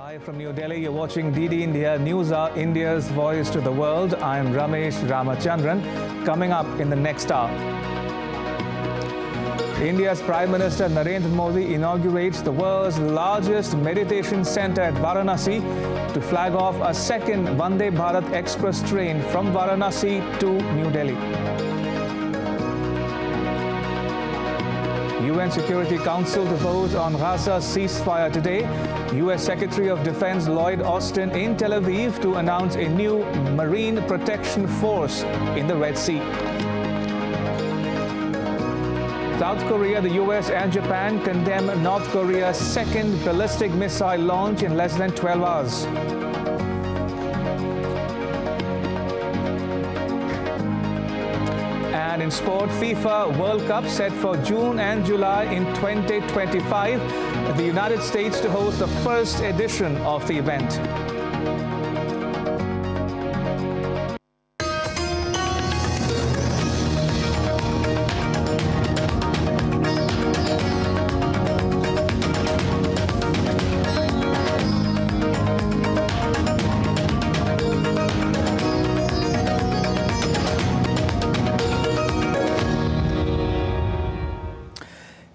Live from New Delhi, you're watching DD India News Hour, India's voice to the world. I'm Ramesh Ramachandran. Coming up in the next hour, India's Prime Minister Narendra Modi inaugurates the world's largest meditation center at Varanasi to flag off a second Vande Bharat Express train from Varanasi to New Delhi. UN Security Council to vote on Gaza's ceasefire today. US Secretary of Defense Lloyd in Tel Aviv to announce a new marine protection force in the Red Sea. South Korea, the US and Japan condemn North Korea's second ballistic missile launch in less than 12 hours. And in sport, FIFA World Cup set for June and July in 2025. The United States to host the first edition of the event.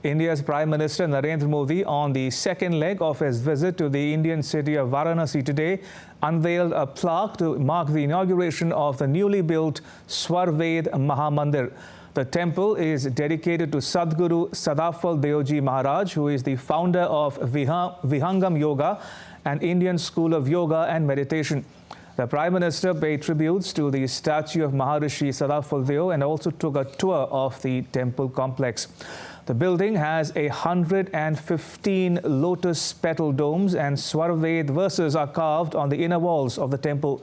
India's Prime Minister Narendra Modi, on the second leg of his visit to the Indian city of Varanasi today, unveiled a plaque to mark the inauguration of the newly built Swarved Mahamandir. The temple is dedicated to Sadguru Sadafal Deoji Maharaj, who is the founder of Vihangam Yoga, an Indian school of yoga and meditation. The Prime Minister paid tributes to the statue of Maharishi Sadafal Deo and also took a tour of the temple complex. The building has 115 lotus petal domes, and Swarved verses are carved on the inner walls of the temple.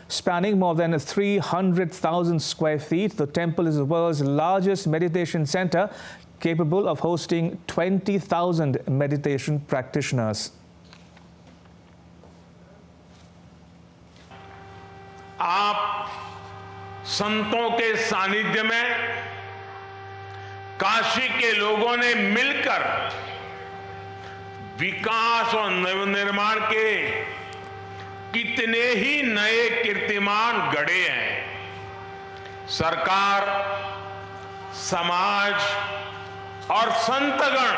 Spanning more than 300,000 square feet, the temple is the world's largest meditation center, capable of hosting 20,000 meditation practitioners. आप संतों के सानिध्य में काशी के लोगों ने मिलकर विकास और नवनिर्माण के कितने ही नए कीर्तिमान गढ़े हैं। सरकार, समाज और संतगण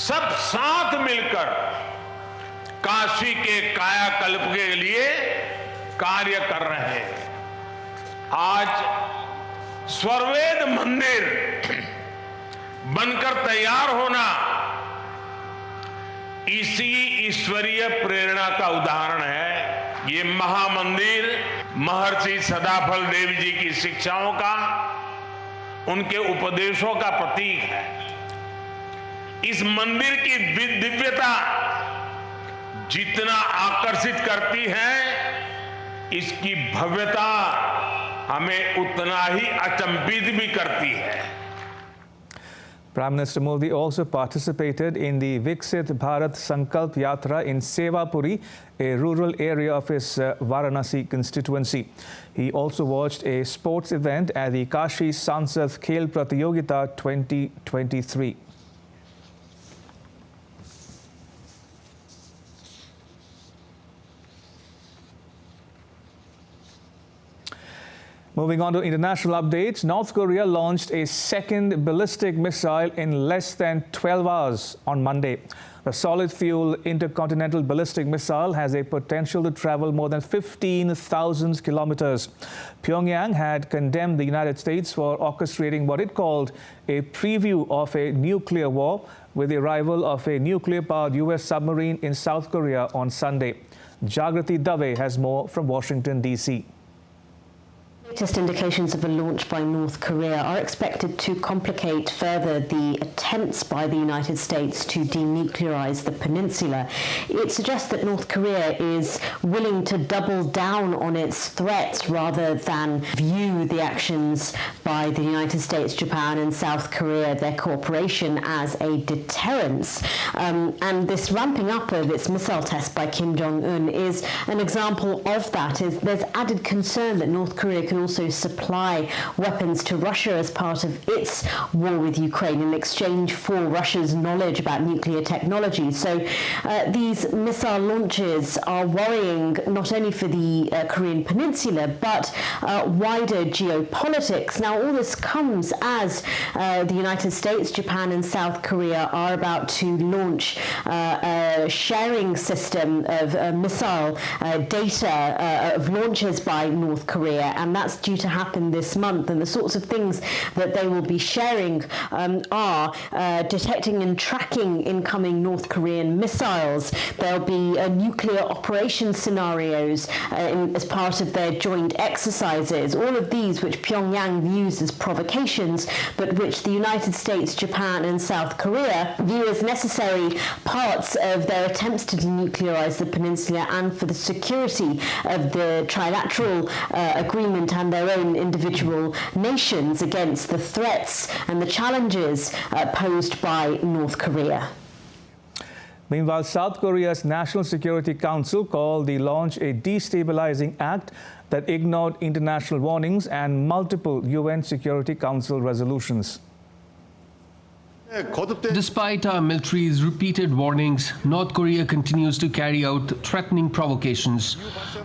सब साथ मिलकर काशी के कायाकल्प के लिए कार्य कर रहे हैं। आज स्वर्वेद मंदिर बनकर तैयार होना इसी ईश्वरीय प्रेरणा का उदाहरण है। ये महामंदिर महर्षि सदाफल देव जी की शिक्षाओं का, उनके उपदेशों का प्रतीक है। इस मंदिर की दिव्यता जितना आकर्षित करती है, इसकी भव्यता हमें उतना ही अचंभित भी करती है। Prime Minister Modi also participated in the Viksit Bharat Sankalp Yatra in Sevapuri, a rural area of his Varanasi constituency. He also watched a sports event at the Kashi Sansad Khel Pratiyogita 2023. Moving on to international updates, North Korea launched a second ballistic missile in less than 12 hours on Monday. The solid-fuel intercontinental ballistic missile has a potential to travel more than 15,000 kilometers. Pyongyang had condemned the United States for orchestrating what it called a preview of a nuclear war with the arrival of a nuclear-powered U.S. submarine in South Korea on Sunday. Jagrati Dave has more from Washington, D.C. Latest indications of a launch by North Korea are expected to complicate further the attempts by the United States to denuclearize the peninsula. It suggests that North Korea is willing to double down on its threats rather than view the actions by the United States, Japan and South Korea, their cooperation, as a deterrence. And this ramping up of its missile test by Kim Jong-un is an example of that. There's added concern that North Korea can also supply weapons to Russia as part of its war with Ukraine in exchange for Russia's knowledge about nuclear technology. So these missile launches are worrying not only for the Korean Peninsula but wider geopolitics. Now, all this comes as the United States, Japan and South Korea are about to launch a sharing system of missile data of launches by North Korea, and that's due to happen this month. And the sorts of things that they will be sharing are detecting and tracking incoming North Korean missiles. There'll be nuclear operation scenarios as part of their joint exercises. All of these which Pyongyang views as provocations, but which the United States, Japan and South Korea view as necessary parts of their attempts to denuclearize the peninsula and for the security of the trilateral agreement and their own individual nations against the threats and the challenges posed by North Korea. Meanwhile, South Korea's National Security Council called the launch a destabilizing act that ignored international warnings and multiple UN Security Council resolutions. Despite our military's repeated warnings, North Korea continues to carry out threatening provocations.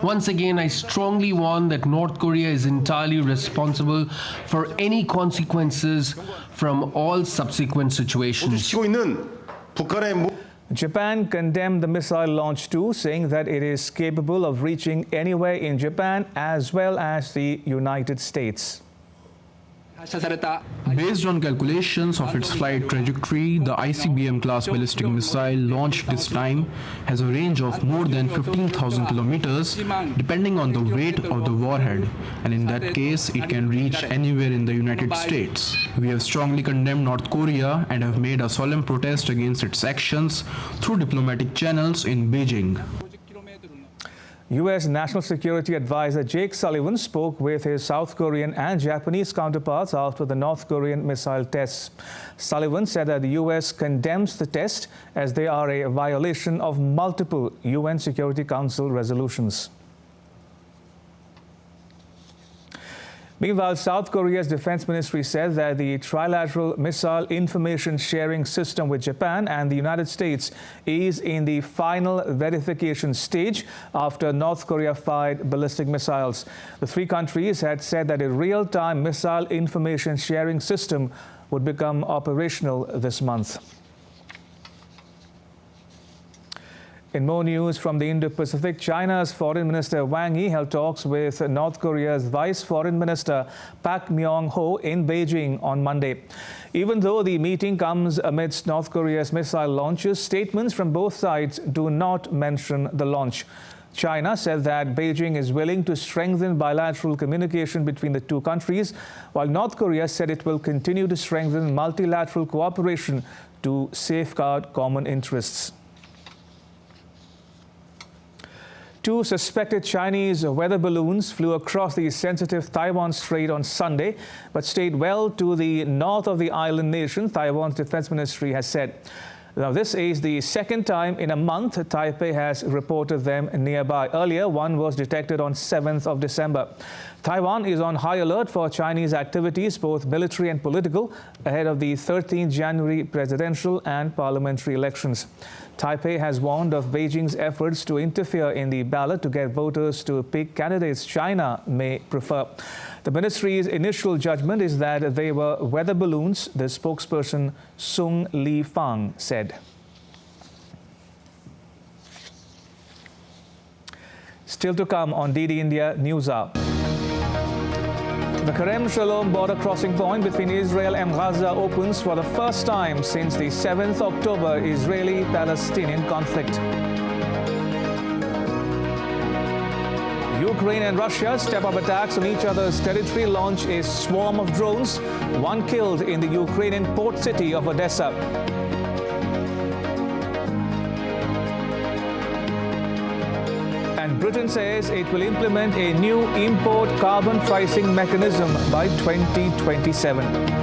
Once again, I strongly warn that North Korea is entirely responsible for any consequences from all subsequent situations. Japan condemned the missile launch too, saying that it is capable of reaching anywhere in Japan as well as the United States. Based on calculations of its flight trajectory, the ICBM-class ballistic missile launched this time has a range of more than 15,000 kilometers, depending on the weight of the warhead, and in that case, it can reach anywhere in the United States. We have strongly condemned North Korea and have made a solemn protest against its actions through diplomatic channels in Beijing. U.S. National Security Advisor Jake Sullivan spoke with his South Korean and Japanese counterparts after the North Korean missile tests. Sullivan said that the U.S. condemns the test as they are a violation of multiple UN Security Council resolutions. Meanwhile, South Korea's defense ministry said that the trilateral missile information sharing system with Japan and the United States is in the final verification stage after North Korea fired ballistic missiles. The three countries had said that a real-time missile information sharing system would become operational this month. In more news from the Indo-Pacific, China's Foreign Minister Wang Yi held talks with North Korea's Vice Foreign Minister Pak Myong-ho in Beijing on Monday. Even though the meeting comes amidst North Korea's missile launches, statements from both sides do not mention the launch. China said that Beijing is willing to strengthen bilateral communication between the two countries, while North Korea said it will continue to strengthen multilateral cooperation to safeguard common interests. Two suspected Chinese weather balloons flew across the sensitive Taiwan Strait on Sunday, but stayed well to the north of the island nation, Taiwan's defense ministry has said. Now, this is the second time in a month Taipei has reported them nearby. Earlier, one was detected on 7th of December. Taiwan is on high alert for Chinese activities, both military and political, ahead of the 13th January presidential and parliamentary elections. Taipei has warned of Beijing's efforts to interfere in the ballot to get voters to pick candidates China may prefer. The ministry's initial judgment is that they were weather balloons, the spokesperson Sung Li Fang said. Still to come on DD India News Hour. The Kerem Shalom border crossing point between Israel and Gaza opens for the first time since the 7th October Israeli-Palestinian conflict. Ukraine and Russia step up attacks on each other's territory, launch a swarm of drones, one killed in the Ukrainian port city of Odessa. And Britain says it will implement a new import carbon pricing mechanism by 2027.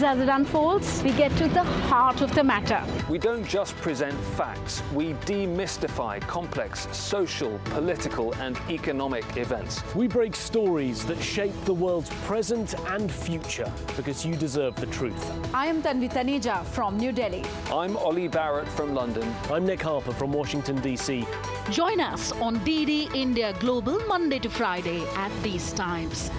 as it unfolds, we get to the heart of the matter. We don't just present facts, we demystify complex social, political and economic events. We break stories that shape the world's present and future because you deserve the truth. I am Tanvi Taneja from New Delhi. I'm Ollie Barrett from London. I'm Nick Harper from Washington, D.C. Join us on DD India Global Monday to Friday at these times.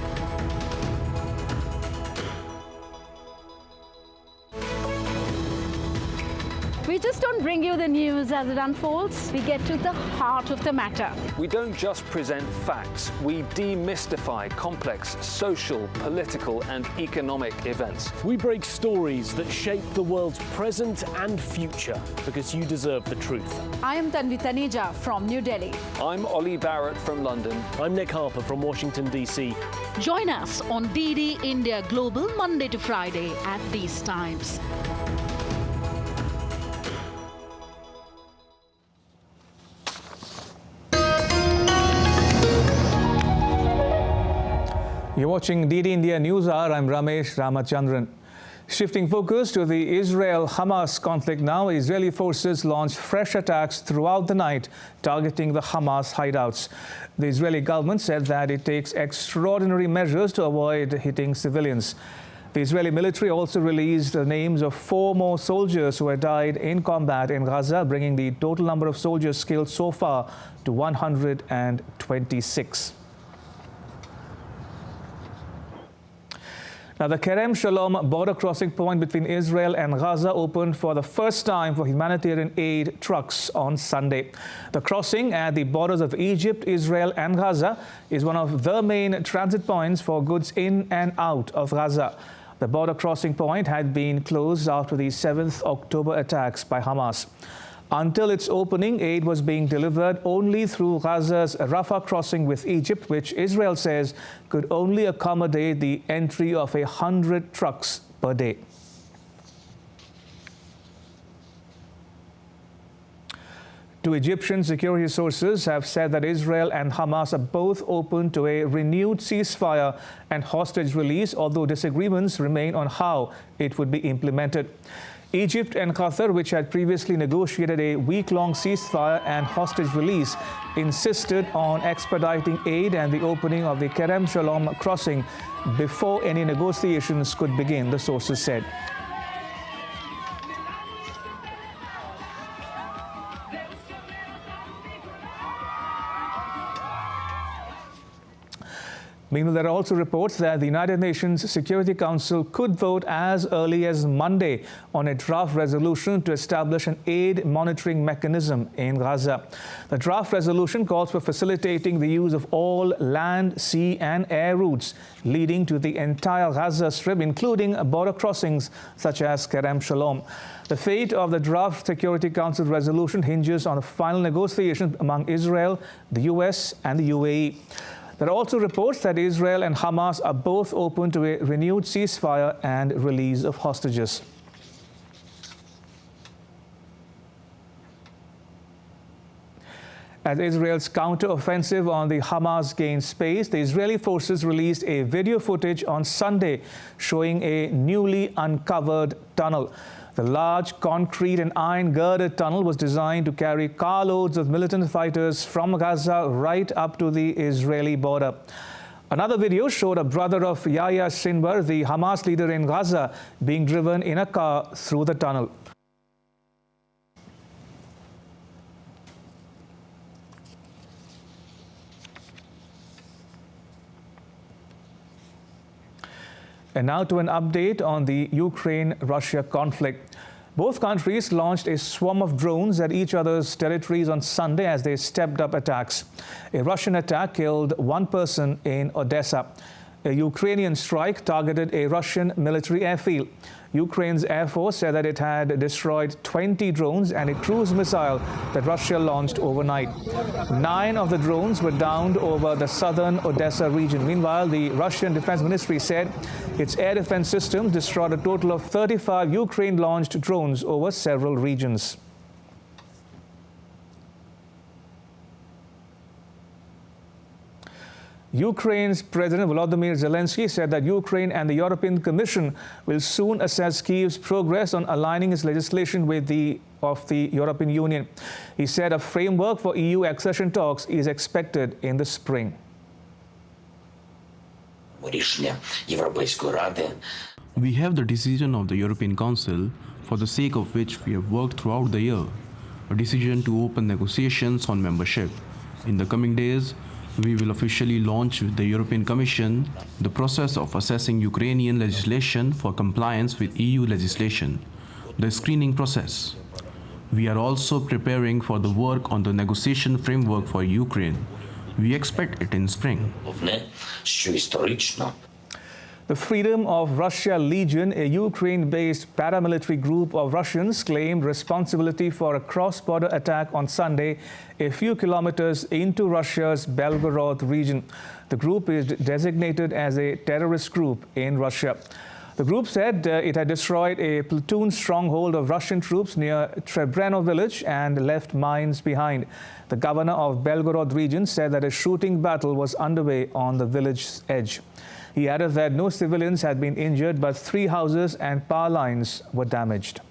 We just don't bring you the news as it unfolds, we get to the heart of the matter. We don't just present facts, we demystify complex social, political and economic events. We break stories that shape the world's present and future because you deserve the truth. I am Tanvi Taneja from New Delhi. I'm Ollie Barrett from London. I'm Nick Harper from Washington, D.C. Join us on DD India Global Monday to Friday at these times. You're watching DD India News Hour. I'm Ramesh Ramachandran. Shifting focus to the Israel-Hamas conflict now, Israeli forces launched fresh attacks throughout the night, targeting the Hamas hideouts. The Israeli government said that it takes extraordinary measures to avoid hitting civilians. The Israeli military also released the names of 4 more soldiers who had died in combat in Gaza, bringing the total number of soldiers killed so far to 126. Now, the Kerem Shalom border crossing point between Israel and Gaza opened for the first time for humanitarian aid trucks on Sunday. The crossing at the borders of Egypt, Israel and Gaza is one of the main transit points for goods in and out of Gaza. The border crossing point had been closed after the 7th October attacks by Hamas. Until its opening, aid was being delivered only through Gaza's Rafah crossing with Egypt, which Israel says could only accommodate the entry of 100 trucks per day. Two Egyptian security sources have said that Israel and Hamas are both open to a renewed ceasefire and hostage release, although disagreements remain on how it would be implemented. Egypt and Qatar, which had previously negotiated a week-long ceasefire and hostage release, insisted on expediting aid and the opening of the Kerem Shalom crossing before any negotiations could begin, the sources said. Meanwhile, there are also reports that the United Nations Security Council could vote as early as Monday on a draft resolution to establish an aid monitoring mechanism in Gaza. The draft resolution calls for facilitating the use of all land, sea and air routes leading to the entire Gaza Strip, including border crossings such as Kerem Shalom. The fate of the draft Security Council resolution hinges on a final negotiation among Israel, the US and the UAE. There are also reports that Israel and Hamas are both open to a renewed ceasefire and release of hostages. As Israel's counter-offensive on the Hamas gained space, the Israeli forces released a video footage on Sunday showing a newly uncovered tunnel. The large concrete and iron girded tunnel was designed to carry carloads of militant fighters from Gaza right up to the Israeli border. Another video showed a brother of Yahya Sinwar, the Hamas leader in Gaza, being driven in a car through the tunnel. And now to an update on the Ukraine-Russia conflict. Both countries launched a swarm of drones at each other's territories on Sunday as they stepped up attacks. A Russian attack killed 1 person in Odessa. A Ukrainian strike targeted a Russian military airfield. Ukraine's Air Force said that it had destroyed 20 drones and a cruise missile that Russia launched overnight. 9 of the drones were downed over the southern Odessa region. Meanwhile, the Russian Defense Ministry said its air defense systems destroyed a total of 35 Ukraine-launched drones over several regions. Ukraine's President Volodymyr Zelensky said that Ukraine and the European Commission will soon assess Kyiv's progress on aligning its legislation with the European Union. He said a framework for EU accession talks is expected in the spring. We have the decision of the European Council, for the sake of which we have worked throughout the year, a decision to open negotiations on membership. In the coming days, we will officially launch with the European Commission the process of assessing Ukrainian legislation for compliance with EU legislation, the screening process. We are also preparing for the work on the negotiation framework for Ukraine. We expect it in spring. The Freedom of Russia Legion, a Ukraine-based paramilitary group of Russians, claimed responsibility for a cross-border attack on Sunday a few kilometers into Russia's Belgorod region. The group is designated as a terrorist group in Russia. The group said it had destroyed a platoon stronghold of Russian troops near Trebreno village and left mines behind. The governor of Belgorod region said that a shooting battle was underway on the village's edge. He added that no civilians had been injured, but 3 houses and power lines were damaged.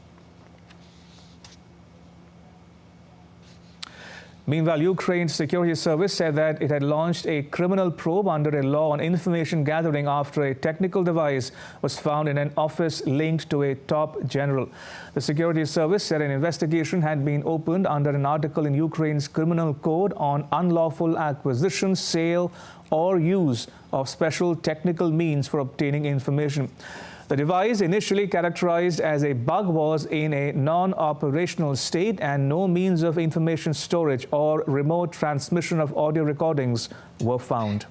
Meanwhile, Ukraine's security service said that it had launched a criminal probe under a law on information gathering after a technical device was found in an office linked to a top general. The security service said an investigation had been opened under an article in Ukraine's criminal code on unlawful acquisition, sale, or use of special technical means for obtaining information. The device, initially characterized as a bug, was in a non-operational state and no means of information storage or remote transmission of audio recordings were found.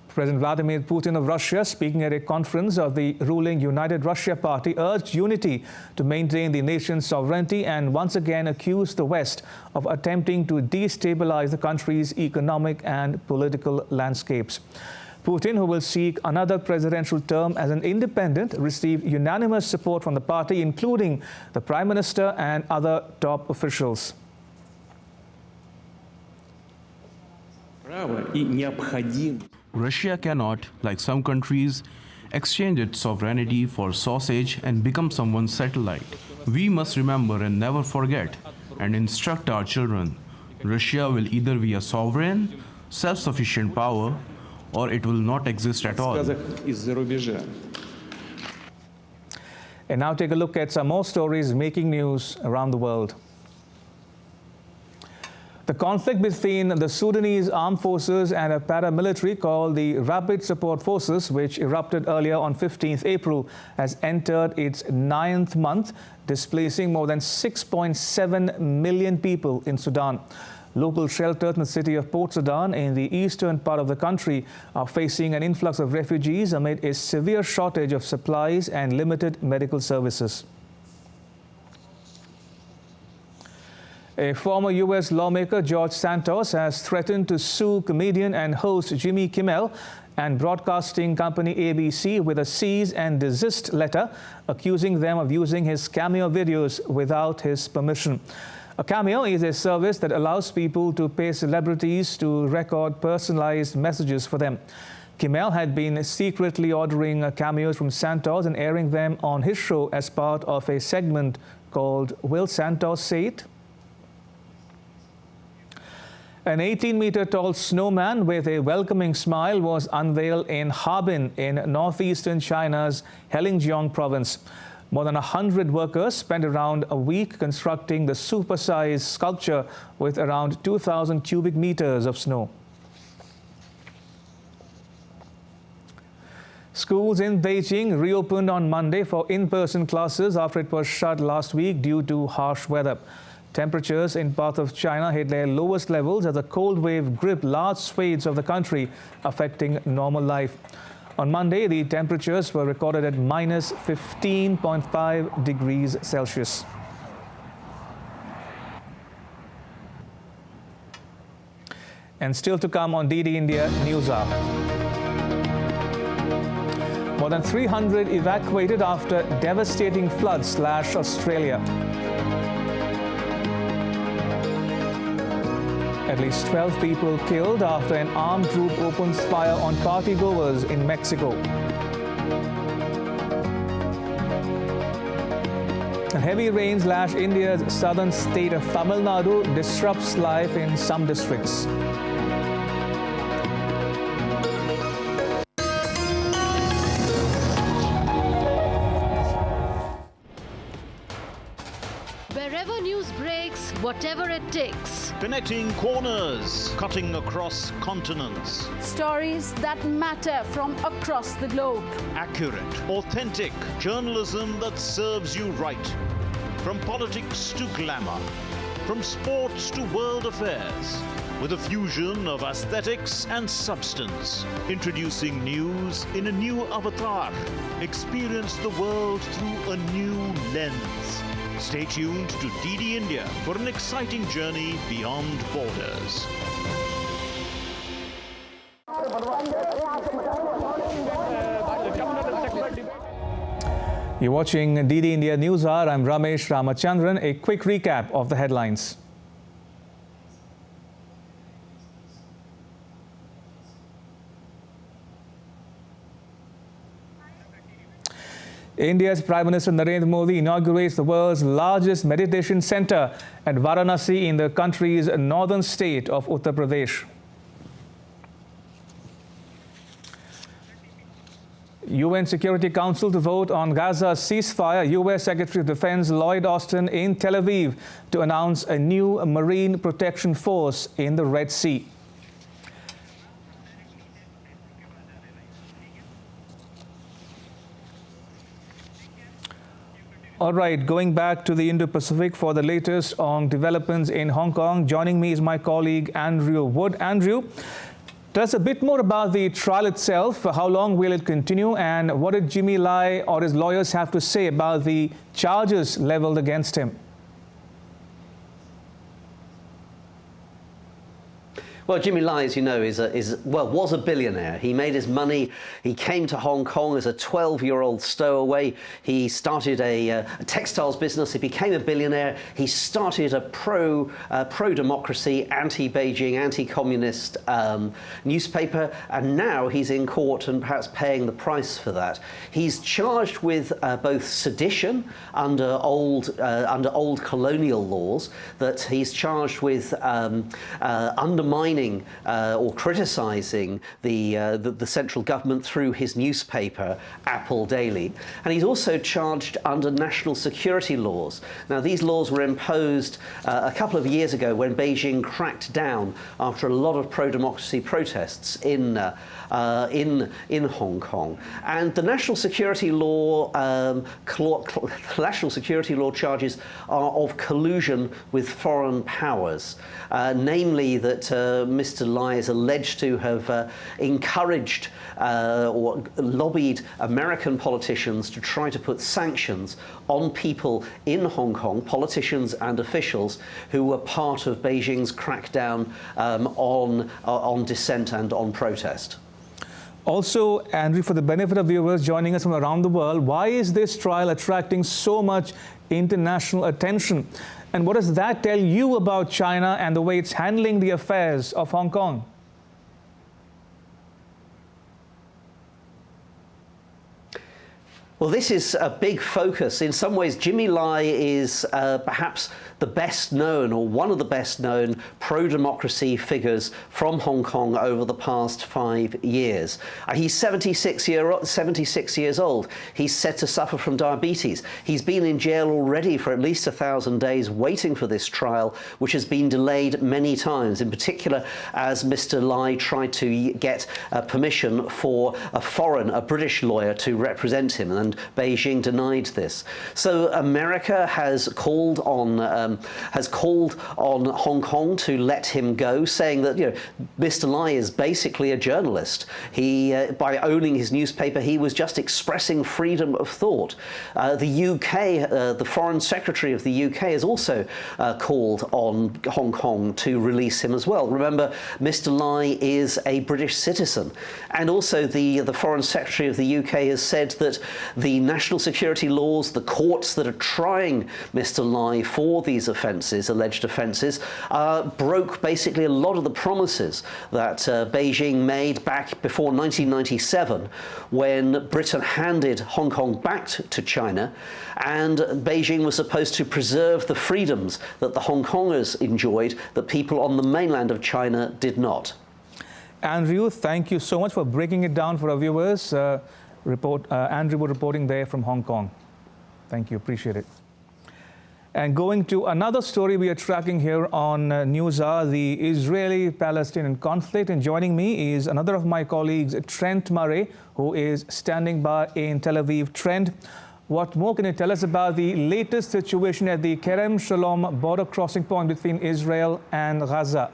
President Vladimir Putin of Russia, speaking at a conference of the ruling United Russia Party, urged unity to maintain the nation's sovereignty and once again accused the West of attempting to destabilize the country's economic and political landscapes. Putin, who will seek another presidential term as an independent, received unanimous support from the party, including the Prime Minister and other top officials. Russia cannot, like some countries, exchange its sovereignty for sausage and become someone's satellite. We must remember and never forget and instruct our children. Russia will either be a sovereign, self-sufficient power, or it will not exist at all. And now take a look at some more stories making news around the world. The conflict between the Sudanese armed forces and a paramilitary called the Rapid Support Forces, which erupted earlier on 15th April, has entered its 9th month, displacing more than 6.7 million people in Sudan. Local shelters in the city of Port Sudan in the eastern part of the country are facing an influx of refugees amid a severe shortage of supplies and limited medical services. A former U.S. lawmaker, George Santos, has threatened to sue comedian and host Jimmy Kimmel and broadcasting company ABC with a cease and desist letter, accusing them of using his Cameo videos without his permission. A Cameo is a service that allows people to pay celebrities to record personalized messages for them. Kimmel had been secretly ordering cameos from Santos and airing them on his show as part of a segment called Will Santos Say It? An 18-meter-tall snowman with a welcoming smile was unveiled in Harbin in northeastern China's Heilongjiang province. More than 100 workers spent around a week constructing the super-sized sculpture with around 2,000 cubic meters of snow. Schools in Beijing reopened on Monday for in-person classes after it was shut last week due to harsh weather. Temperatures in parts of China hit their lowest levels as a cold wave gripped large swathes of the country, affecting normal life. On Monday, the temperatures were recorded at minus 15.5 degrees Celsius. And still to come on DD India News Hour. More than 300 evacuated after devastating floods slash Australia. At least 12 people killed after an armed group opens fire on partygoers in Mexico. And heavy rains lash India's southern state of Tamil Nadu, disrupts life in some districts. Wherever news breaks, whatever it takes. Connecting corners, cutting across continents. Stories that matter from across the globe. Accurate, authentic journalism that serves you right. From politics to glamour, from sports to world affairs, with a fusion of aesthetics and substance. Introducing news in a new avatar. Experience the world through a new lens. Stay tuned to DD India for an exciting journey beyond borders. You're watching DD India News Hour. I'm Ramesh Ramachandran. A quick recap of the headlines. India's Prime Minister Narendra Modi inaugurates the world's largest meditation center at Varanasi in the country's northern state of Uttar Pradesh. UN Security Council to vote on Gaza's ceasefire. US Secretary of Defense Lloyd in Tel Aviv to announce a new marine protection force in the Red Sea. All right, going back to the Indo-Pacific for the latest on developments in Hong Kong. Joining me is my colleague Andrew Wood. Andrew, tell us a bit more about the trial itself. How long will it continue, and what did Jimmy Lai or his lawyers have to say about the charges leveled against him? Well, Jimmy Lai, as you know, was a billionaire. He made his money. He came to Hong Kong as a 12-year-old stowaway. He started a textiles business. He became a billionaire. He started a pro-democracy, anti-Beijing, anti-communist newspaper, and now he's in court and perhaps paying the price for that. He's charged with both sedition under old colonial laws. That he's charged with undermining or criticising the central government through his newspaper, Apple Daily. And he's also charged under national security laws. Now, these laws were imposed a couple of years ago when Beijing cracked down after a lot of pro-democracy protests in Hong Kong. And the national security law charges are of collusion with foreign powers, namely that Mr. Lai is alleged to have encouraged or lobbied American politicians to try to put sanctions on people in Hong Kong, politicians and officials who were part of Beijing's crackdown on dissent and on protest. Also, Andrew, for the benefit of viewers joining us from around the world, why is this trial attracting so much international attention? And what does that tell you about China and the way it's handling the affairs of Hong Kong? Well, this is a big focus. In some ways, Jimmy Lai is perhaps the best known, or one of the best known, pro-democracy figures from Hong Kong over the past 5 years. He's 76 years old. He's said to suffer from diabetes. He's been in jail already for at least 1,000 days waiting for this trial, which has been delayed many times, in particular as Mr. Lai tried to get permission for a British lawyer to represent him, and Beijing denied this. So America has called on Hong Kong to let him go, saying that Mr. Lai is basically a journalist. By owning his newspaper, he was just expressing freedom of thought. The UK, the Foreign Secretary of the UK, has also called on Hong Kong to release him as well. Remember, Mr. Lai is a British citizen, and also the Foreign Secretary of the UK has said that the national security laws, the courts that are trying Mr. Lai for these these offences, alleged offences, broke basically a lot of the promises that Beijing made back before 1997, when Britain handed Hong Kong back to China, and Beijing was supposed to preserve the freedoms that the Hong Kongers enjoyed that people on the mainland of China did not. Andrew, thank you so much for breaking it down for our viewers. Andrew reporting there from Hong Kong. Thank you, appreciate it. And going to another story we are tracking here on NewsHour, the Israeli-Palestinian conflict. And joining me is another of my colleagues, Trent Murray, who is standing by in Tel Aviv. Trent, what more can you tell us about the latest situation at the Kerem Shalom border crossing point between Israel and Gaza?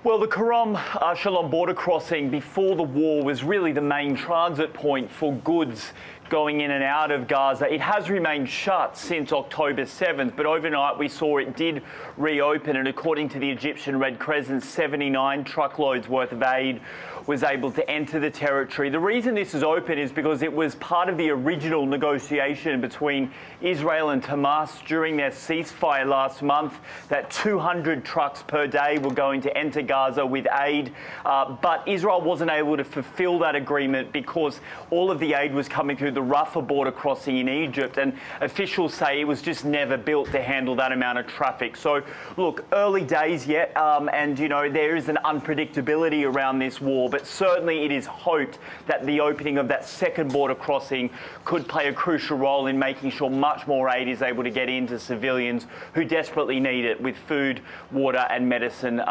Well, the Kerem Shalom border crossing before the war was really the main transit point for goods going in and out of Gaza. It has remained shut since October 7th, but overnight we saw it did reopen, and according to the Egyptian Red Crescent, 79 truckloads worth of aid was able to enter the territory. The reason this is open is because it was part of the original negotiation between Israel and Hamas during their ceasefire last month, that 200 trucks per day were going to enter Gaza with aid. But Israel wasn't able to fulfill that agreement because all of the aid was coming through the Rafah border crossing in Egypt, and officials say it was just never built to handle that amount of traffic. So, look, early days yet, and, you know, there is an unpredictability around this war, but certainly it is hoped that the opening of that second border crossing could play a crucial role in making sure much more aid is able to get into civilians who desperately need it, with food, water and medicine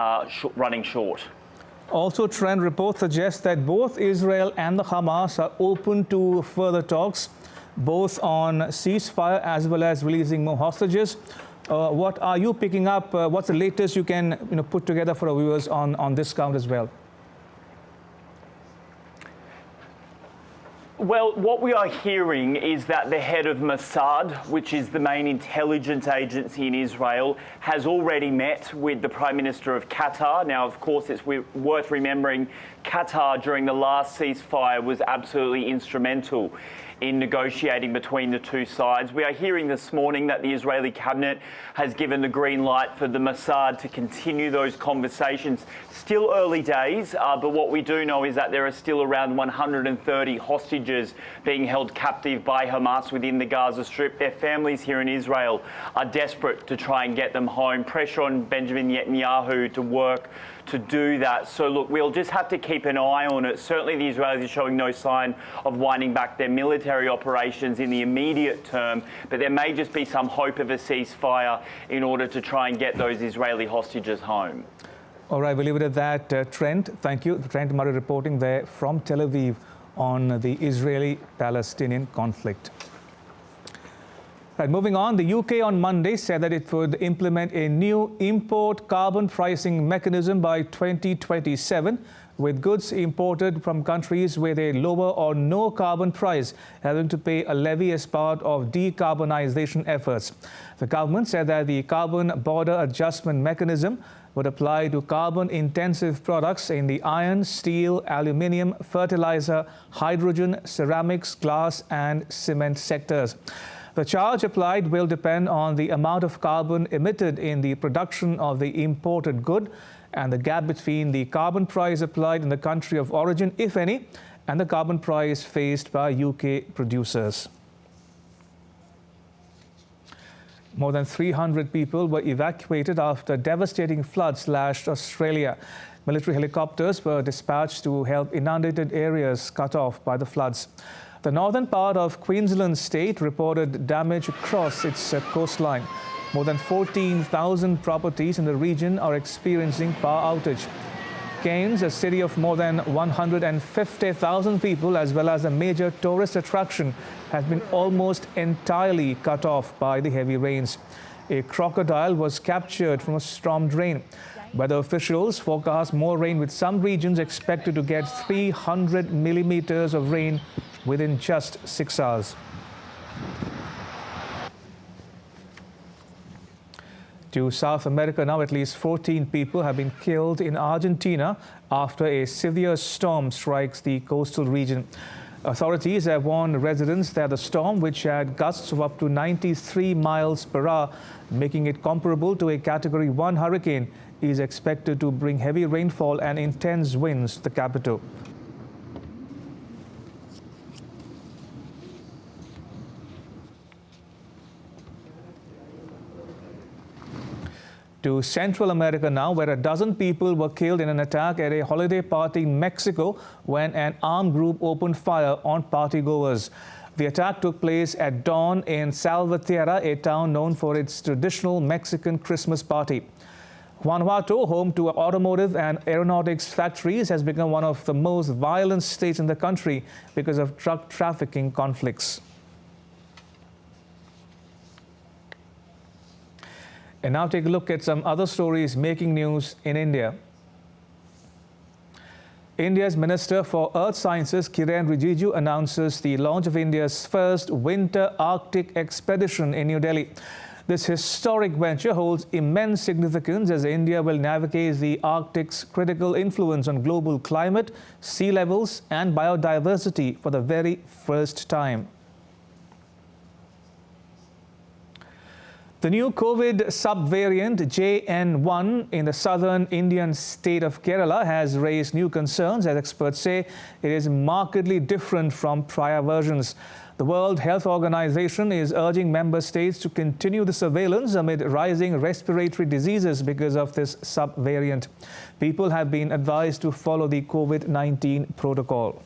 running short. Also, Trent, reports suggest that both Israel and the Hamas are open to further talks, both on ceasefire as well as releasing more hostages. What are you picking up? What's the latest you can put together for our viewers on this count as well? Well, what we are hearing is that the head of Mossad, which is the main intelligence agency in Israel, has already met with the Prime Minister of Qatar. Now, of course, it's worth remembering Qatar during the last ceasefire was absolutely instrumental in negotiating between the two sides. We are hearing this morning that the Israeli cabinet has given the green light for the Mossad to continue those conversations. Still early days, but what we do know is that there are still around 130 hostages being held captive by Hamas within the Gaza Strip. Their families here in Israel are desperate to try and get them home. Pressure on Benjamin Netanyahu to work to do that. So look, we'll just have to keep an eye on it. Certainly the Israelis are showing no sign of winding back their military operations in the immediate term, but there may just be some hope of a ceasefire in order to try and get those Israeli hostages home. All right, we'll leave it at that. Trent, thank you. Trent Murray reporting there from Tel Aviv on the Israeli-Palestinian conflict. Right, moving on, the UK on Monday said that it would implement a new import carbon pricing mechanism by 2027, with goods imported from countries with a lower or no carbon price having to pay a levy as part of decarbonisation efforts. The government said that the carbon border adjustment mechanism would apply to carbon-intensive products in the iron, steel, aluminium, fertilizer, hydrogen, ceramics, glass and cement sectors. The charge applied will depend on the amount of carbon emitted in the production of the imported good and the gap between the carbon price applied in the country of origin, if any, and the carbon price faced by UK producers. More than 300 people were evacuated after devastating floods lashed Australia. Military helicopters were dispatched to help inundated areas cut off by the floods. The northern part of Queensland state reported damage across its coastline. More than 14,000 properties in the region are experiencing power outage. Cairns, a city of more than 150,000 people, as well as a major tourist attraction, has been almost entirely cut off by the heavy rains. A crocodile was captured from a storm drain. Weather officials forecast more rain, with some regions expected to get 300 millimeters of rain within just 6 hours. To South America now, at least 14 people have been killed in Argentina after a severe storm strikes the coastal region. Authorities have warned residents that the storm, which had gusts of up to 93 miles per hour, making it comparable to a Category 1 hurricane, is expected to bring heavy rainfall and intense winds to the capital. To Central America now, where a dozen people were killed in an attack at a holiday party in Mexico when an armed group opened fire on partygoers. The attack took place at dawn in Salvatierra, a town known for its traditional Mexican Christmas party. Guanajuato, home to automotive and aeronautics factories, has become one of the most violent states in the country because of drug trafficking conflicts. And now take a look at some other stories making news in India. India's Minister for Earth Sciences, Kiren Rijiju, announces the launch of India's first winter Arctic expedition in New Delhi. This historic venture holds immense significance as India will navigate the Arctic's critical influence on global climate, sea levels and biodiversity for the very first time. The new COVID subvariant JN1 in the southern Indian state of Kerala has raised new concerns, as experts say it is markedly different from prior versions. The World Health Organization is urging member states to continue the surveillance amid rising respiratory diseases because of this subvariant. People have been advised to follow the COVID-19 protocol.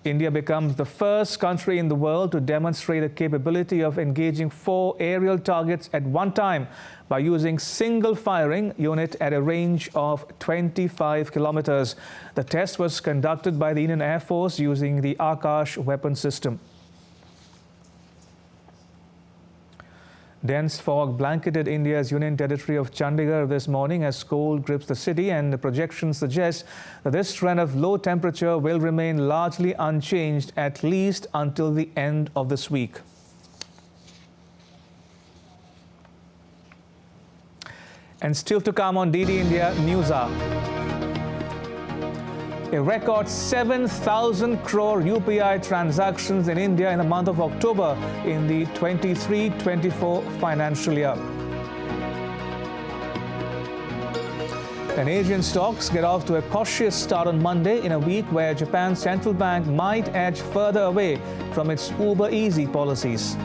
India becomes the first country in the world to demonstrate the capability of engaging 4 aerial targets at one time by using single firing unit at a range of 25 kilometers. The test was conducted by the Indian Air Force using the Akash weapon system. Dense fog blanketed India's union territory of Chandigarh this morning as cold grips the city, and the projections suggest that this trend of low temperature will remain largely unchanged at least until the end of this week. And still to come on DD India News Hour. A record 7,000 crore UPI transactions in India in the month of October in the 23-24 financial year. And Asian stocks get off to a cautious start on Monday in a week where Japan's central bank might edge further away from its uber-easy policies.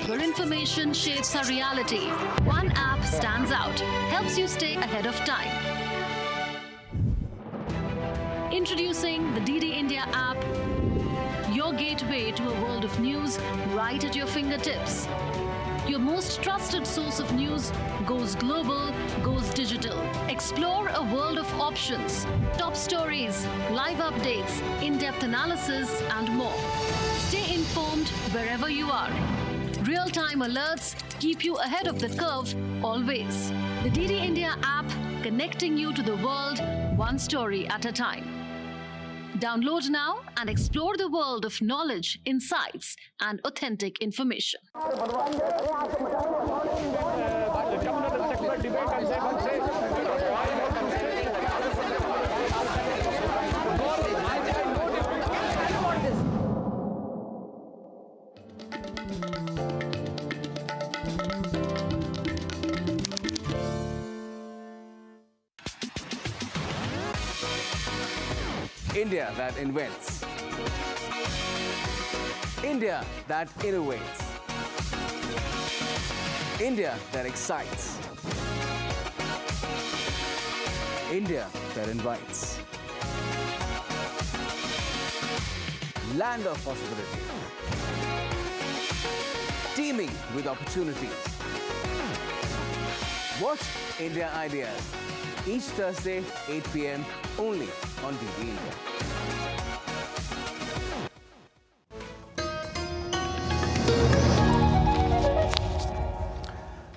Where information shapes our reality, one app stands out, helps you stay ahead of time. Introducing the DD India app, your gateway to a world of news right at your fingertips. Your most trusted source of news goes global, goes digital. Explore a world of options, top stories, live updates, in-depth analysis, and more. Stay informed wherever you are. Real-time alerts keep you ahead of the curve always. The DD India app, connecting you to the world one story at a time. Download now and explore the world of knowledge, insights, and authentic information. India that invents. India that innovates. India that excites. India that invites. Land of possibility. Teeming with opportunities. Watch India Ideas each Thursday, 8 p.m. only on DD India.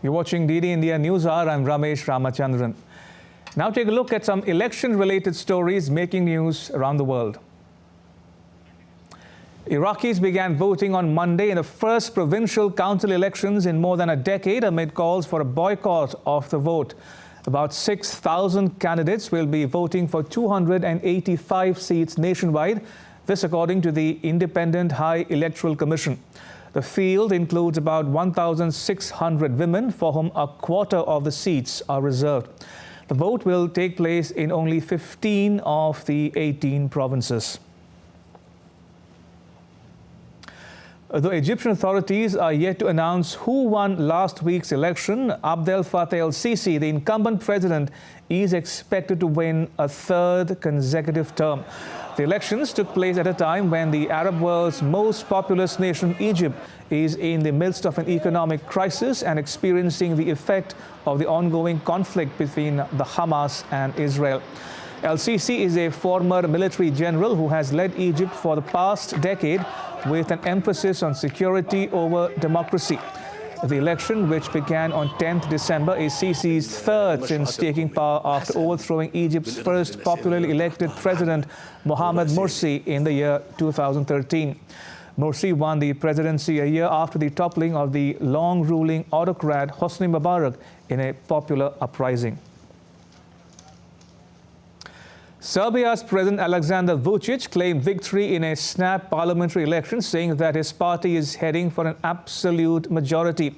You're watching DD India News Hour. I'm Ramesh Ramachandran. Now take a look at some election-related stories making news around the world. Iraqis began voting on Monday in the first provincial council elections in more than a decade amid calls for a boycott of the vote. About 6,000 candidates will be voting for 285 seats nationwide, this according to the Independent High Electoral Commission. The field includes about 1,600 women for whom a quarter of the seats are reserved. The vote will take place in only 15 of the 18 provinces. Though Egyptian authorities are yet to announce who won last week's election, Abdel Fattah el-Sisi, the incumbent president, is expected to win a third consecutive term. The elections took place at a time when the Arab world's most populous nation, Egypt, is in the midst of an economic crisis and experiencing the effect of the ongoing conflict between the Hamas and Israel. El-Sisi is a former military general who has led Egypt for the past decade with an emphasis on security over democracy. The election, which began on 10th December, is Sisi's third since taking power after overthrowing Egypt's first popularly elected president, Mohamed Morsi, in the year 2013. Morsi won the presidency a year after the toppling of the long-ruling autocrat Hosni Mubarak in a popular uprising. Serbia's President Alexander Vučić claimed victory in a snap parliamentary election, saying that his party is heading for an absolute majority.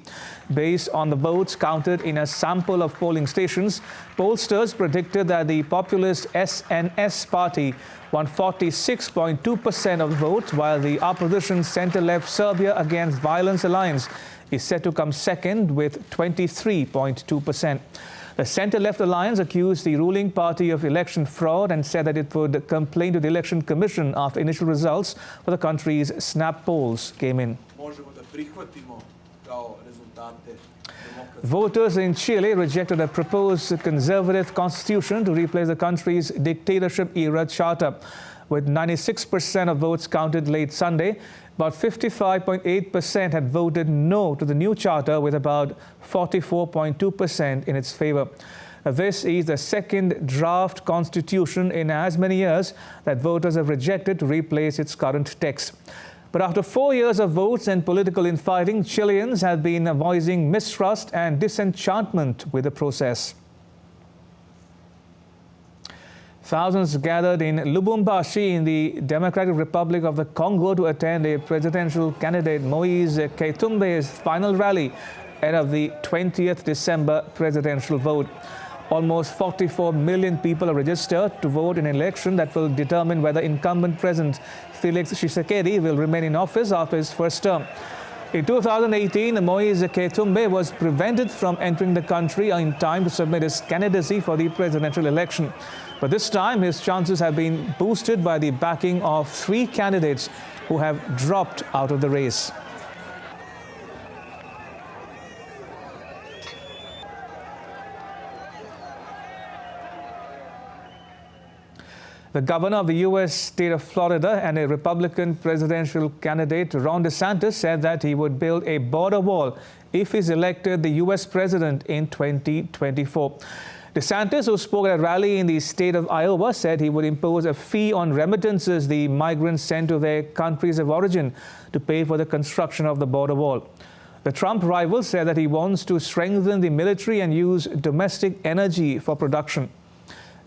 Based on the votes counted in a sample of polling stations, pollsters predicted that the populist SNS party won 46.2% of the votes, while the opposition centre-left Serbia Against Violence Alliance is set to come second with 23.2%. The centre-left alliance accused the ruling party of election fraud and said that it would complain to the Election Commission after initial results for the country's snap polls came in. Voters in Chile rejected a proposed conservative constitution to replace the country's dictatorship-era charter. With 96% of votes counted late Sunday, about 55.8% had voted no to the new charter, with about 44.2% in its favor. This is the second draft constitution in as many years that voters have rejected to replace its current text. But after 4 years of votes and political infighting, Chileans have been voicing mistrust and disenchantment with the process. Thousands gathered in Lubumbashi in the Democratic Republic of the Congo to attend a presidential candidate Moise Katumbi's final rally ahead of the 20th December presidential vote. Almost 44 million people are registered to vote in an election that will determine whether incumbent President Felix Tshisekedi will remain in office after his first term. In 2018, Moise Katumbi was prevented from entering the country in time to submit his candidacy for the presidential election. But this time, his chances have been boosted by the backing of 3 candidates who have dropped out of the race. The governor of the U.S. state of Florida and a Republican presidential candidate, Ron DeSantis, said that he would build a border wall if he's elected the U.S. president in 2024. DeSantis, who spoke at a rally in the state of Iowa, said he would impose a fee on remittances the migrants send to their countries of origin to pay for the construction of the border wall. The Trump rival said that he wants to strengthen the military and use domestic energy for production.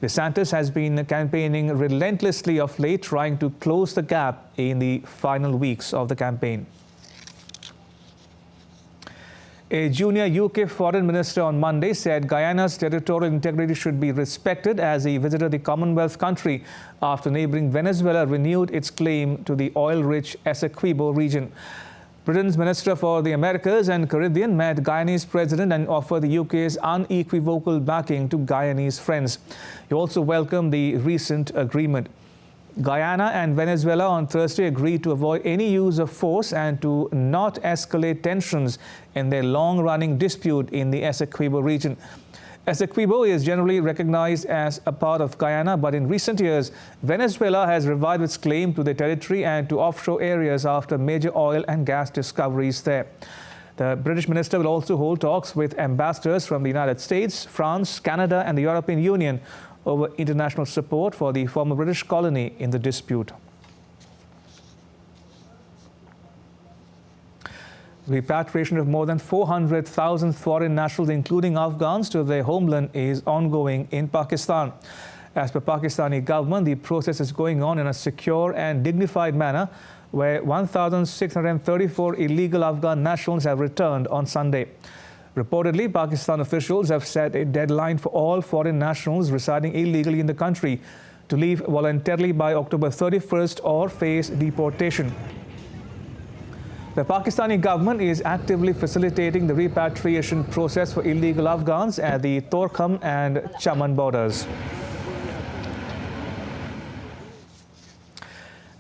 DeSantis has been campaigning relentlessly of late, trying to close the gap in the final weeks of the campaign. A junior UK foreign minister on Monday said Guyana's territorial integrity should be respected as he visited the Commonwealth country after neighbouring Venezuela renewed its claim to the oil-rich Essequibo region. Britain's Minister for the Americas and Caribbean met Guyanese president and offered the UK's unequivocal backing to Guyanese friends. He also welcomed the recent agreement. Guyana and Venezuela on Thursday agreed to avoid any use of force and to not escalate tensions in their long-running dispute in the Essequibo region. Essequibo is generally recognized as a part of Guyana, but in recent years, Venezuela has revived its claim to the territory and to offshore areas after major oil and gas discoveries there. The British minister will also hold talks with ambassadors from the United States, France, Canada, and the European Union over international support for the former British colony in the dispute. Repatriation of more than 400,000 foreign nationals, including Afghans, to their homeland is ongoing in Pakistan. As per Pakistani government, the process is going on in a secure and dignified manner, where 1,634 illegal Afghan nationals have returned on Sunday. Reportedly, Pakistan officials have set a deadline for all foreign nationals residing illegally in the country to leave voluntarily by October 31st or face deportation. The Pakistani government is actively facilitating the repatriation process for illegal Afghans at the Torkham and Chaman borders.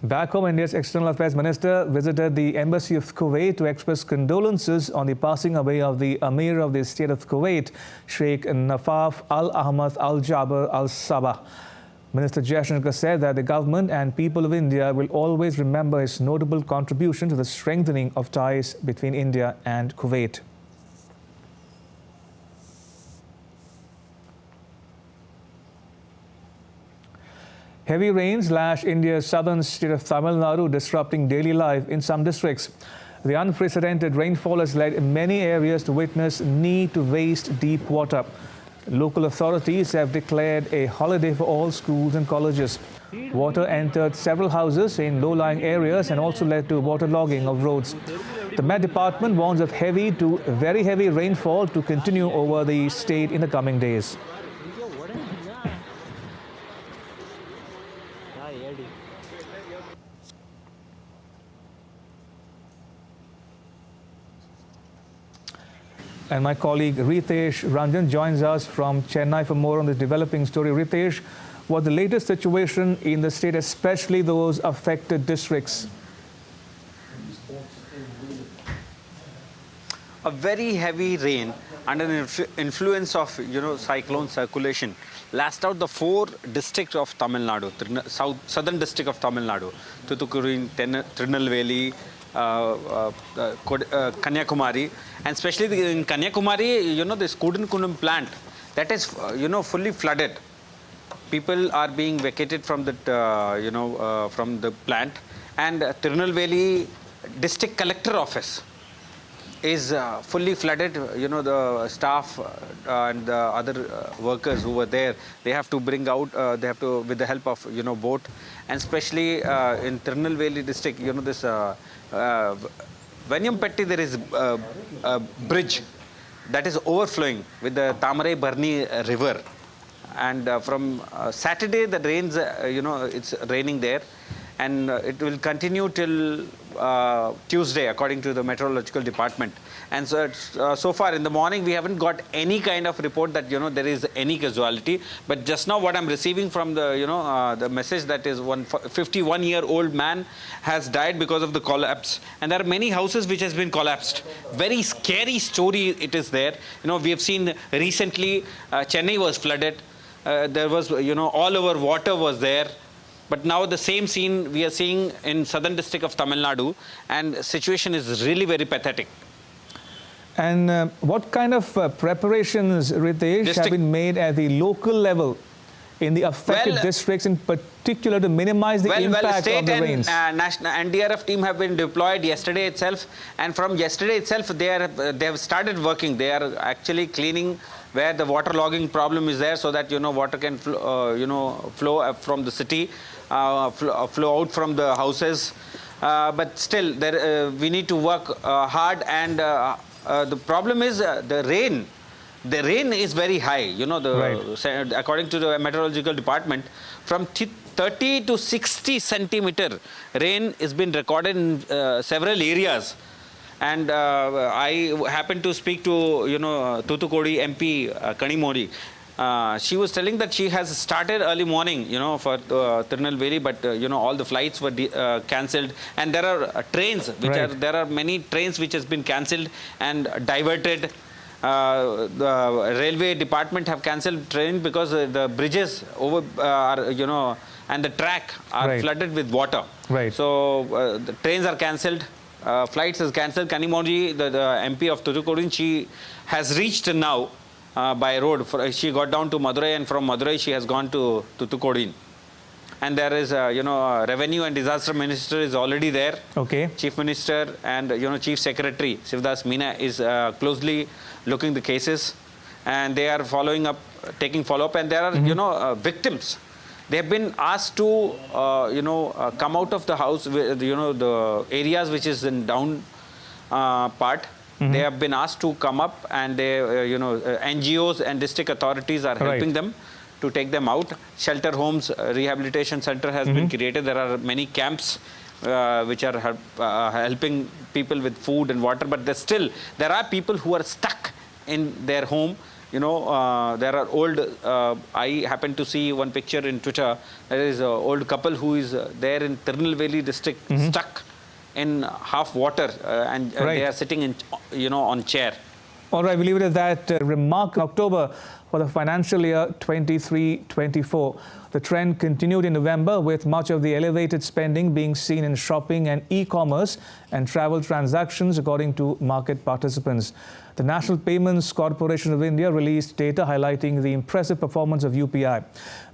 Back home, India's External Affairs Minister visited the Embassy of Kuwait to express condolences on the passing away of the Amir of the State of Kuwait, Sheikh Nafaf Al Ahmad Al Jaber Al Sabah. Minister Jaishankar said that the government and people of India will always remember his notable contribution to the strengthening of ties between India and Kuwait. Heavy rains lash India's southern state of Tamil Nadu, disrupting daily life in some districts. The unprecedented rainfall has led many areas to witness knee-to-waist deep water. Local authorities have declared a holiday for all schools and colleges. Water entered several houses in low-lying areas and also led to waterlogging of roads. The Met Department warns of heavy to very heavy rainfall to continue over the state in the coming days. And my colleague Ritesh Ranjan joins us from Chennai for more on this developing story. Ritesh, what's the latest situation in the state, especially those affected districts? A very heavy rain under the influence of cyclone circulation lashed out the 4 districts of Tamil Nadu, southern district of Tamil Nadu, Thoothukudi, Tirunelveli, Kanyakumari, and especially in Kanyakumari, this Kundam plant that is fully flooded. People are being vacated from the from the plant, and Tirunelveli district collector office is fully flooded. The staff and the other workers who were there, they have to bring out, they have to, with the help of boat, and especially in Tirunelveli district, this Venyampatti, there is a bridge that is overflowing with the Tamarai Barni river, and from Saturday the rains, it's raining there, and it will continue till Tuesday according to the meteorological department. And so far in the morning we haven't got any kind of report that there is any casualty, but just now what I'm receiving from the the message that is 51-year-old man has died because of the collapse, and there are many houses which has been collapsed. Very scary story it is there. We have seen recently Chennai was flooded. There was all over water was there. But now the same scene we are seeing in southern district of Tamil Nadu, and situation is really very pathetic. And what kind of preparations, Ritesh, have been made at the local level in the affected districts in particular to minimize the impact of the rains? National NDRF team have been deployed yesterday itself, and from yesterday itself they have started working. They are actually cleaning where the water logging problem is there, so that water can flow from the city, flow out from the houses. But still, we need to work hard, and the problem is the rain. The rain is very high. According to the meteorological department, from 30 to 60 centimeter rain has been recorded in several areas. And I happened to speak to Thoothukudi MP Kanimori. She was telling that she has started early morning, for Tirunelveli, but all the flights were cancelled, and there are trains which there are many trains which has been cancelled and diverted. The railway department have cancelled train because the bridges over are and the track are flooded with water. So the trains are cancelled. Flights is cancelled. Kanimori, the MP of Thoothukudi, she has reached now by road. She got down to Madurai, and from Madurai she has gone to Thoothukudi. and there is, Revenue and Disaster Minister is already there. Okay. Chief Minister and, Chief Secretary, Shivdas Meena, is closely looking the cases, and they are taking follow-up, and there are, victims. They have been asked to, come out of the house, the areas which is in down part. They have been asked to come up, and they, NGOs and district authorities are helping them to take them out. Shelter homes, rehabilitation center has been created. There are many camps which are helping people with food and water, but there are people who are stuck in their home. There are old, I happened to see one picture in Twitter. There is an old couple who is there in Tirunelveli district, stuck in half water, and they are sitting in, on chair. All right, we leave it at that. Remark October for the financial year 23-24. The trend continued in November, with much of the elevated spending being seen in shopping and e-commerce and travel transactions, according to market participants. The National Payments Corporation of India released data highlighting the impressive performance of UPI.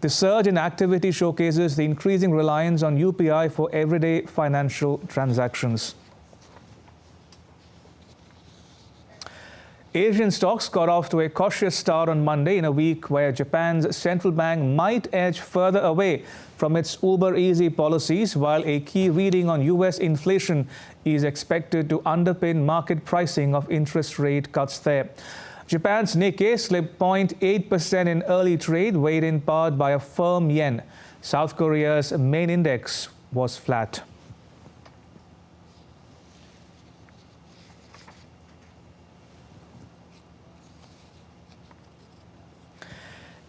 The surge in activity showcases the increasing reliance on UPI for everyday financial transactions. Asian stocks got off to a cautious start on Monday in a week where Japan's central bank might edge further away from its uber-easy policies, while a key reading on US inflation is expected to underpin market pricing of interest rate cuts there. Japan's Nikkei slipped 0.8% in early trade, weighed in part by a firm yen. South Korea's main index was flat.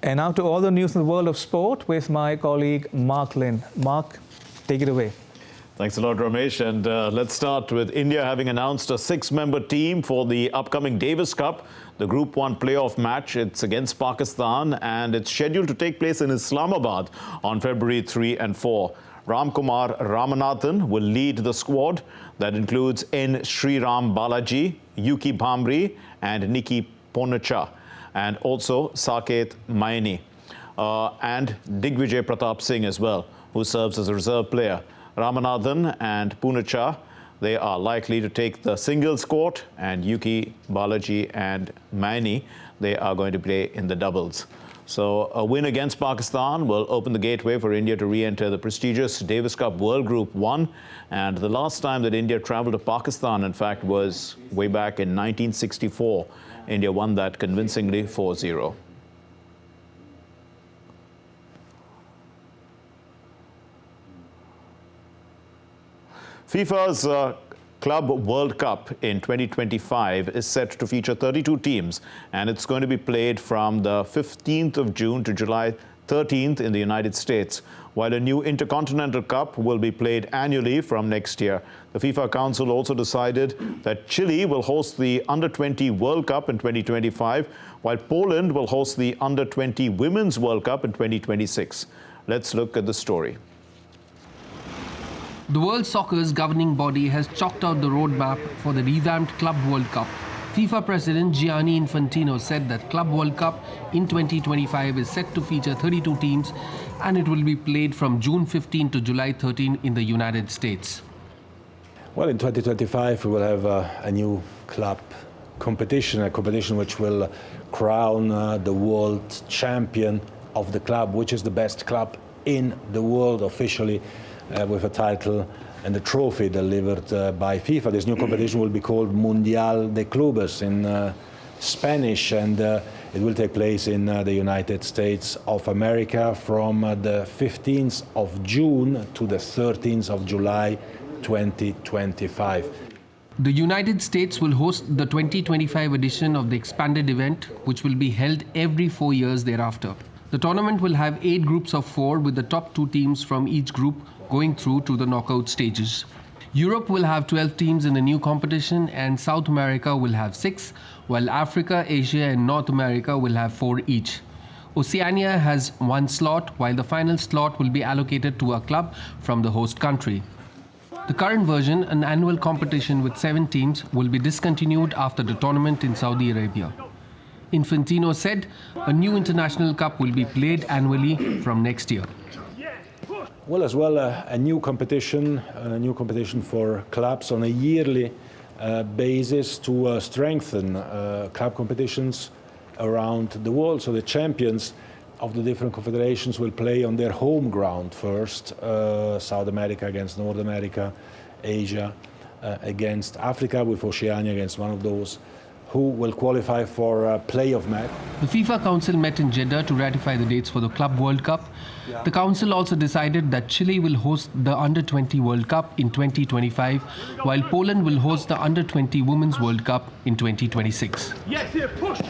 And now to all the news in the world of sport with my colleague Mark Lin. Mark, take it away. Thanks a lot, Ramesh. And let's start with India having announced a 6-member team for the upcoming Davis Cup, the Group 1 playoff match. It's against Pakistan, and it's scheduled to take place in Islamabad on February 3 and 4. Ramkumar Ramanathan will lead the squad. That includes N. Sriram Balaji, Yuki Bhamri, and Nikki Ponacha, and also Saket Maini, and Digvijay Pratap Singh as well, who serves as a reserve player. Ramanathan and Punacha, they are likely to take the singles court, and Yuki Balaji and Maini, they are going to play in the doubles. So a win against Pakistan will open the gateway for India to re-enter the prestigious Davis Cup World Group 1. And the last time that India travelled to Pakistan, in fact, was way back in 1964. India won that convincingly 4-0. FIFA's Club World Cup in 2025 is set to feature 32 teams, and it's going to be played from the 15th of June to July 13th in the United States, while a new Intercontinental Cup will be played annually from next year. The FIFA Council also decided that Chile will host the Under-20 World Cup in 2025, while Poland will host the Under-20 Women's World Cup in 2026. Let's look at the story. The World Soccer's governing body has chalked out the roadmap for the revamped Club World Cup. FIFA President Gianni Infantino said that Club World Cup in 2025 is set to feature 32 teams, and it will be played from June 15 to July 13 in the United States. Well, in 2025 we will have a new club competition, a competition which will crown the world champion of the club, which is the best club in the world officially, with a title and a trophy delivered by FIFA. This new competition will be called Mundial de Clubes in Spanish, and it will take place in the United States of America from the 15th of June to the 13th of July 2025. The United States will host the 2025 edition of the expanded event, which will be held every 4 years thereafter. The tournament will have 8 groups of 4, with the top 2 teams from each group going through to the knockout stages. Europe will have 12 teams in the new competition, and South America will have 6, while Africa, Asia and North America will have 4 each. Oceania has 1 slot, while the final slot will be allocated to a club from the host country. The current version, an annual competition with 7 teams, will be discontinued after the tournament in Saudi Arabia. Infantino said a new international cup will be played annually from next year. Well, as well, a new competition for clubs on a yearly basis to strengthen club competitions around the world. So the champions of the different confederations will play on their home ground first, South America against North America, Asia against Africa, with Oceania against one of those, who will qualify for a playoff match. The FIFA Council met in Jeddah to ratify the dates for the Club World Cup. The Council also decided that Chile will host the Under-20 World Cup in 2025, while Poland will host the Under-20 Women's World Cup in 2026. Yes, here, push!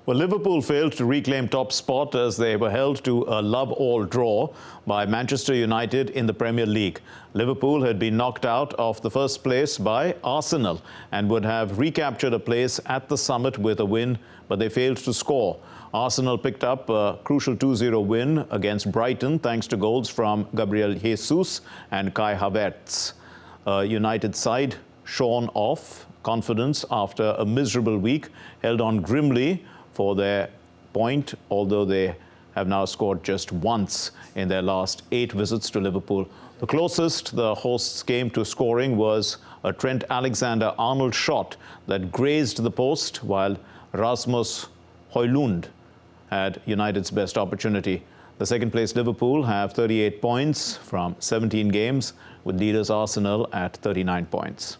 Well, Liverpool failed to reclaim top spot as they were held to a love-all draw by Manchester United in the Premier League. Liverpool had been knocked out of the first place by Arsenal and would have recaptured a place at the summit with a win, but they failed to score. Arsenal picked up a crucial 2-0 win against Brighton thanks to goals from Gabriel Jesus and Kai Havertz. United side shorn off confidence after a miserable week, held on grimly for their point, although they have now scored just once in their last 8 visits to Liverpool. The closest the hosts came to scoring was a Trent Alexander-Arnold shot that grazed the post, while Rasmus Højlund had United's best opportunity. The second-place Liverpool have 38 points from 17 games, with leaders Arsenal at 39 points.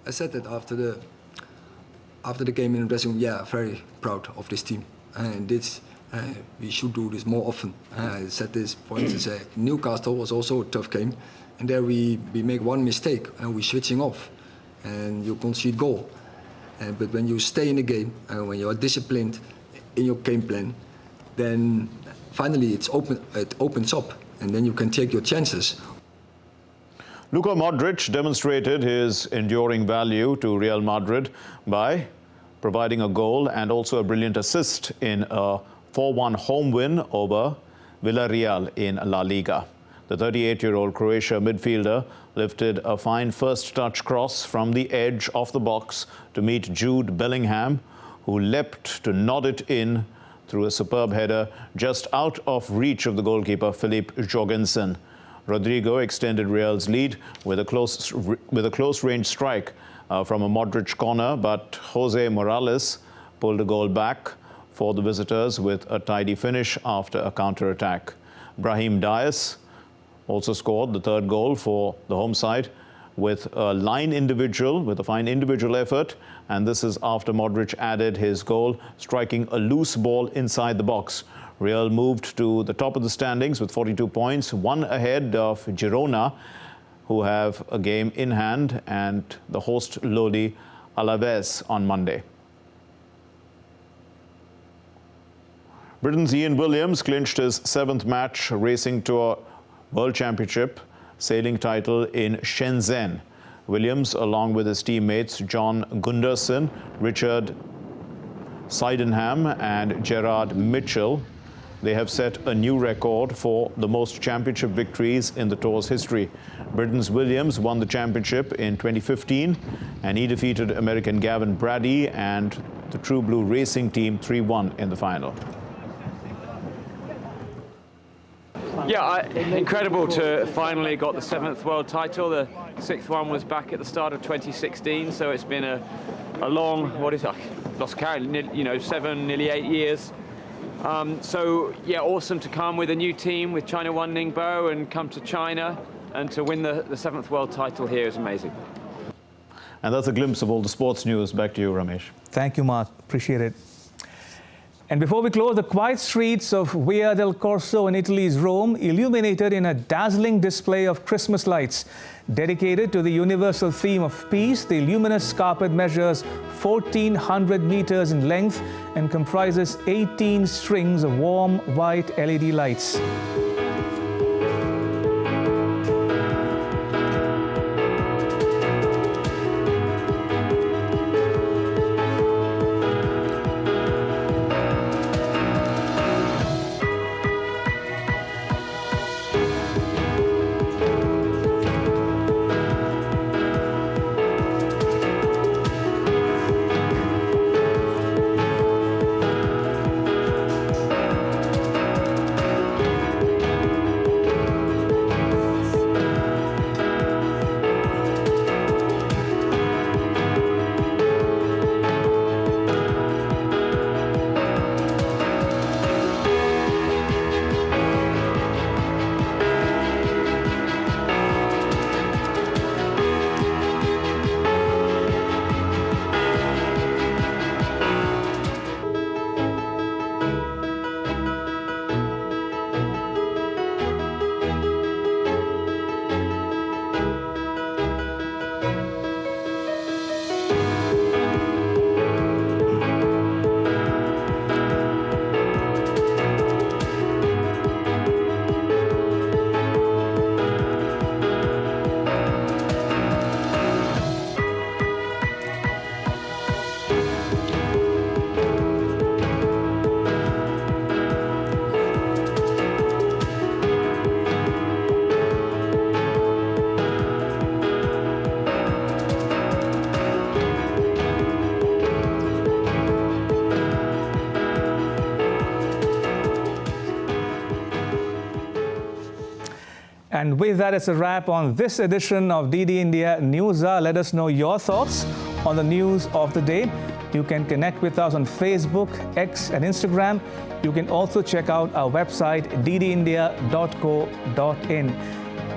I said that after the game in the dressing room, yeah, very proud of this team. And this, we should do this more often. I said this, for instance, Newcastle was also a tough game. And there we make one mistake and we're switching off. And you concede goal. But when you stay in the game, and when you are disciplined in your game plan, then finally it opens up. And then you can take your chances. Luka Modric demonstrated his enduring value to Real Madrid by providing a goal and also a brilliant assist in a 4-1 home win over Villarreal in La Liga. The 38-year-old Croatia midfielder lifted a fine first-touch cross from the edge of the box to meet Jude Bellingham, who leapt to nod it in through a superb header just out of reach of the goalkeeper Philippe Jorgensen. Rodrigo extended Real's lead with a close-range strike from a Modric corner, but Jose Morales pulled a goal back for the visitors with a tidy finish after a counter-attack. Brahim Diaz also scored the third goal for the home side with a fine individual effort, and this is after Modric added his goal, striking a loose ball inside the box. Real moved to the top of the standings with 42 points, one ahead of Girona, who have a game in hand, and the host Lodi Alaves on Monday. Britain's Ian Williams clinched his 7th match racing tour World Championship sailing title in Shenzhen. Williams, along with his teammates John Gunderson, Richard Sydenham and Gerard Mitchell, they have set a new record for the most championship victories in the tour's history. Britain's Williams won the championship in 2015, and he defeated American Gavin Brady and the True Blue Racing team 3-1 in the final. Yeah, incredible to finally got the 7th world title. The 6th one was back at the start of 2016, so it's been a long, lost count, nearly 8 years. So yeah, awesome to come with a new team with China One Ningbo and come to China and to win the 7th world title here is amazing. And that's a glimpse of all the sports news. Back to you, Ramesh. Thank you, Mark. Appreciate it. And before we close, the quiet streets of Via del Corso in Italy's Rome illuminated in a dazzling display of Christmas lights. Dedicated to the universal theme of peace, the luminous carpet measures 1,400 meters in length and comprises 18 strings of warm white LED lights. And with that, it's a wrap on this edition of DD India News Hour. Let us know your thoughts on the news of the day. You can connect with us on Facebook, X and Instagram. You can also check out our website, ddindia.co.in.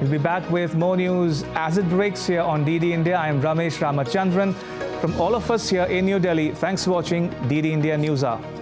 We'll be back with more news as it breaks here on DD India. I am Ramesh Ramachandran. From all of us here in New Delhi, thanks for watching DD India News Hour.